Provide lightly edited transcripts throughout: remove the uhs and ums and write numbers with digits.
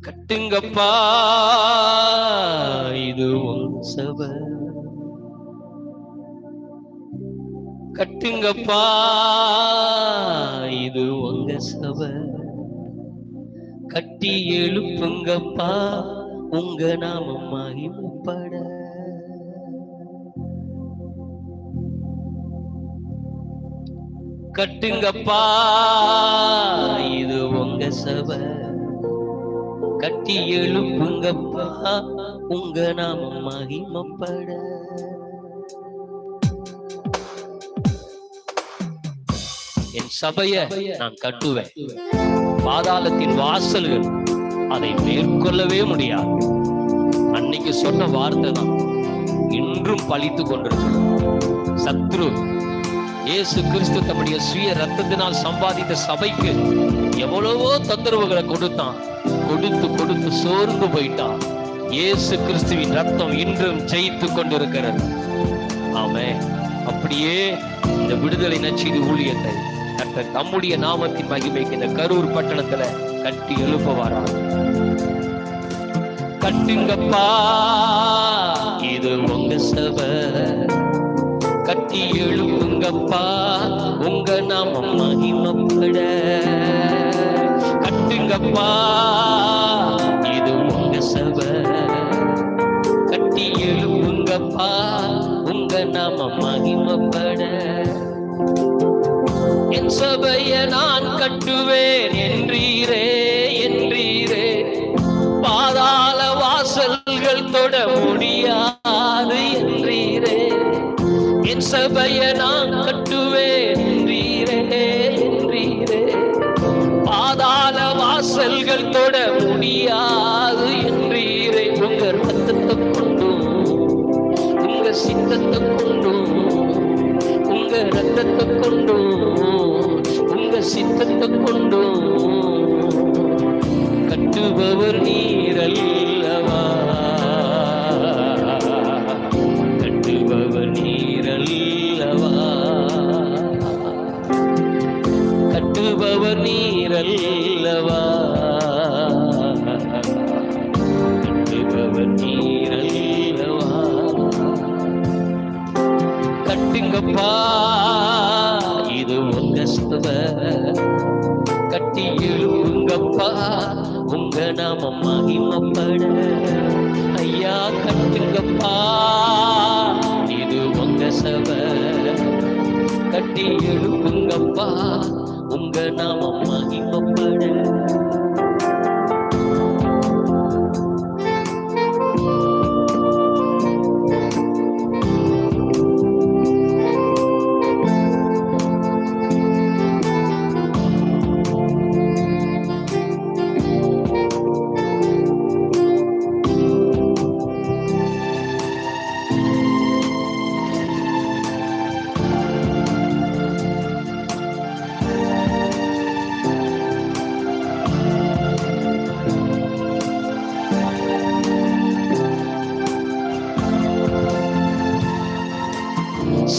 கட்டுங்கப்பா இது உங்க சபை, கட்டுங்கப்பா இது உங்க சபை, கட்டி எழுப்புங்கப்பா உங்க நாமம் மகிமைப்பட. கட்டுங்கப்பா இது உங்க சபை, கட்டி எழுப்புங்கப்பா உங்க நாமம் மகிமைப்பட. என் சபையை நான் கட்டுவேன், பாதாளத்தின் வாசல்கள் அதை மேற்கொள்ளவே முடியாது. அன்னைக்கு சொன்ன வார்த்தை தான் இன்றும் பழித்து கொண்டிருக்கிறது. சத்ரு இயேசு கிறிஸ்து தம்முடைய சுய ரத்தத்தினால் சம்பாதித்த சபைக்கு எவ்வளவோ தொந்தரவுகளை கொடுத்தான். கொடுத்து கொடுத்து சோர்ந்து போயிட்டான். இயேசு கிறிஸ்துவின் ரத்தம் இன்றும் ஜெயித்து கொண்டிருக்கிறது. ஆமென். அப்படியே இந்த விடுதலை நற்செய்தி ஊழியத்தை கர்த்தர் தம்முடைய நாமத்தின் மகிமைக்கு இந்த கரூர் பட்டணத்துல கட்டி எழுப்புவாரா. கட்டுங்கப்பா இது உங்க சபை, கட்டி எழுப்புங்கப்பா உங்க நாமம் மகிமைப்பட. கட்டுங்கப்பா இது உங்க சபை, கட்டி எழுப்புங்கப்பா உங்க நாமம் மகிமைப்பட. என் சபையை நான் கட்டுவேன் என்றீரே என்றீரே, பாதாள வாசல்கள் தொட முடியாது என்றீரே. என் சபையை நான் கட்டுவேன் என்றீரே என்றீரே, பாதாள வாசல்கள் தொட முடியாது என்றீரே. உங்க ரத்தத்தை கொண்டும் உங்க சித்தத்தை கொண்டும் உங்க ரத்தத்தை கொண்டும் உங்க சித்தத்தை கொண்டும் கட்டுபவர் நீரல்லவா, கட்டுபவர் நீரல்லவா, கட்டுபவர் நீரல்லவா, கட்டுபவர் நீரல்லவா. கட்டுங்கப்பா இது உங்க சபை, கட்டி எழுப்புங்கப்பா உங்க நாமம் மகிமைப்பட. ஐயா கட்டுங்கப்பா இது உங்க சபை, கட்டி எழுப்புங்கப்பா உங்க நாமம் மகிமைப்பட.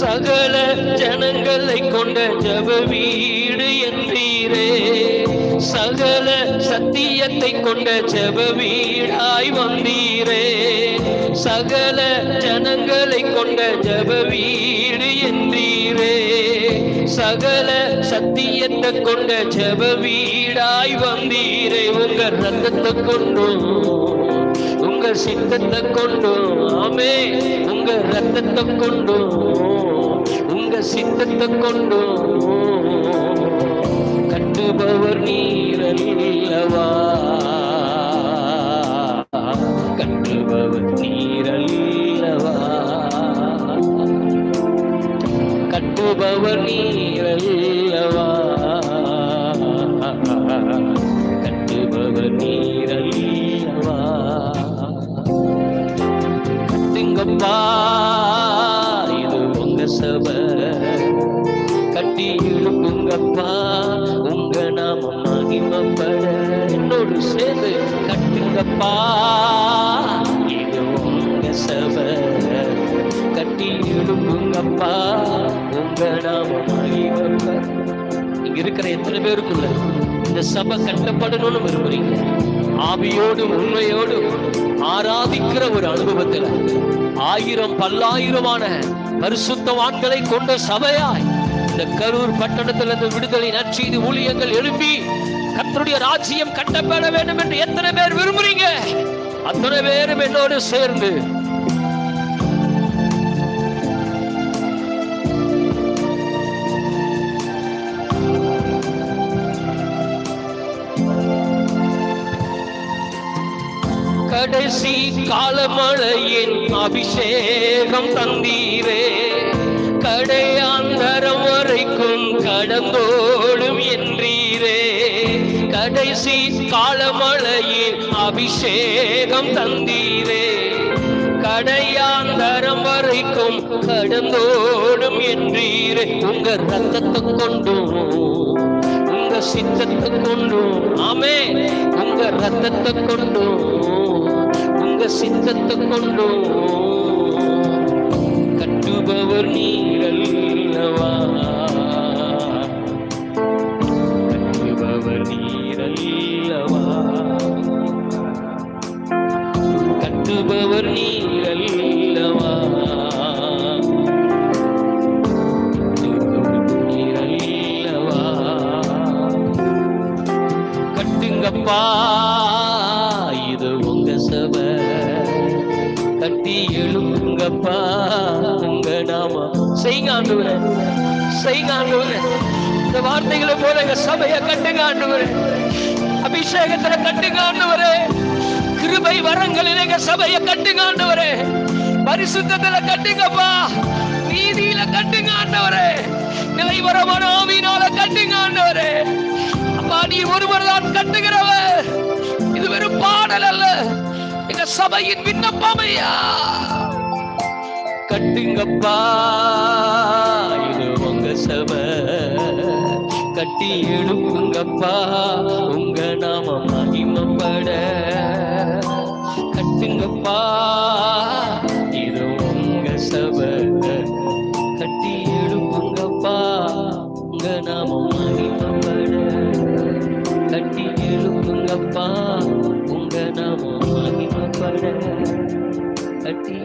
சகல ஜனங்களை கொண்ட ஜெப வீடு என்றீரே, சகல சத்தியத்தை கொண்ட ஜெப வீடாய் வந்தீரே. சகல ஜனங்களை கொண்ட ஜெப வீடு என்றீரே, சகல சத்தியத்தை கொண்ட ஜெப வீடாய் வந்தீரே. உங்க ரத்தத்தை கொண்டும் உங்க சித்தத்தை கொண்டும், ஆமே உங்க ரத்தத்தை கொண்டும் உங்க சித்தத்தை கொண்டும் கட்டுபவர் நீரல்லவா, கட்டுபவர் நீரல்லவா, கட்டுபவர் நீரல்லவா, கட்டுபவர் நீரல்லவா. கட்டுங்கப்பா இது உங்க சபை, கட்டி எழுப்புங்கப்பா உங்க நாமம் மகிமைப்பட. என்னோடு சேர்ந்து கட்டுங்கப்பா இது உங்க சபை, கட்டி எழுப்புங்கப்பா உங்க நாமம் மகிமைப்பட. இங்க இருக்கிற எத்தனை பேருக்குள்ள இந்த சபை கட்டப்படணும்னு விரும்புறீங்க, ஆவியோடும் உண்மையோடும் ஆராதிக்கிற ஒரு அனுபவத்துல 1000 பல்லாயிரமான பரிசுத்தவான்களை கொண்ட சபையாய் இந்த கரூர் பட்டணத்திலிருந்து விடுதலை நற்செய்தி ஊழியங்கள் எழுப்பி கர்த்தருடைய ராஜ்யம் கட்டப்பட வேண்டும் என்று எத்தனை பேர் விரும்புறீங்க? அத்தனை பேரும் என்னோடு சேர்ந்து கடைசி காலமழையின் அபிஷேகம் தந்தீரே, கடையாந்தரம் வரைக்கும் கடந்தோடும் என்றீரே. கடைசி காலமழையின் அபிஷேகம் தந்தீரே, கடையாந்தரம் வரைக்கும் கடந்தோடும் என்றீரே. உங்க ரத்தத்தை கொண்டும் உங்க சித்தத்தை கொண்டும், ஆமே, உங்க ரத்தத்தை கொண்டும் உங்க சித்தத்தை கொண்டும் கட்டுபவர் நீரல்லவா, கட்டுபவர் நீரல்லவா, கட்டுபவர் நீரல்லவா, நீரல்லவா. கட்டுங்கப்பா, இது உங்க சபை, கட்டி எழுப்புங்கப்பா உங்க நாம. செய்யுங்க ஆண்டவரே, செய்யுங்க ஆண்டவரே. இந்த வார்த்தைகளை போல எங்க சபையை கட்டுங்க ஆண்டவரே, அபிஷேகத்துல கட்டுங்க ஆண்டவரே, கிருபை வரங்களில் எங்க சபையை கட்டுங்க ஆண்டவரே, பரிசுத்தத்துல கட்டுங்கப்பா, நீதியில கட்டுங்க ஆண்டவரே, நிலைவரமான ஆவியினால கட்டுங்க ஆண்டவரே. அப்பா, நீ ஒருவர் தான் கட்டுகிறவர், இது வெறும் பாடல் அல்ல, எங்க சபையின் விண்ணப்பம் ஐயா. கட்டுங்கப்பா, இது உங்க சபை, கட்டி எழுப்புங்கப்பா உங்க நாம மகிமைப்பட. கட்டுங்கப்பா, இது உங்க சபை, கட்டி எழுப்புங்கப்பா உங்க நாம மகிமைப்பட. கட்டி எழுப்புங்கப்பா உங்க நாம மகிமைப்பட. கட்டி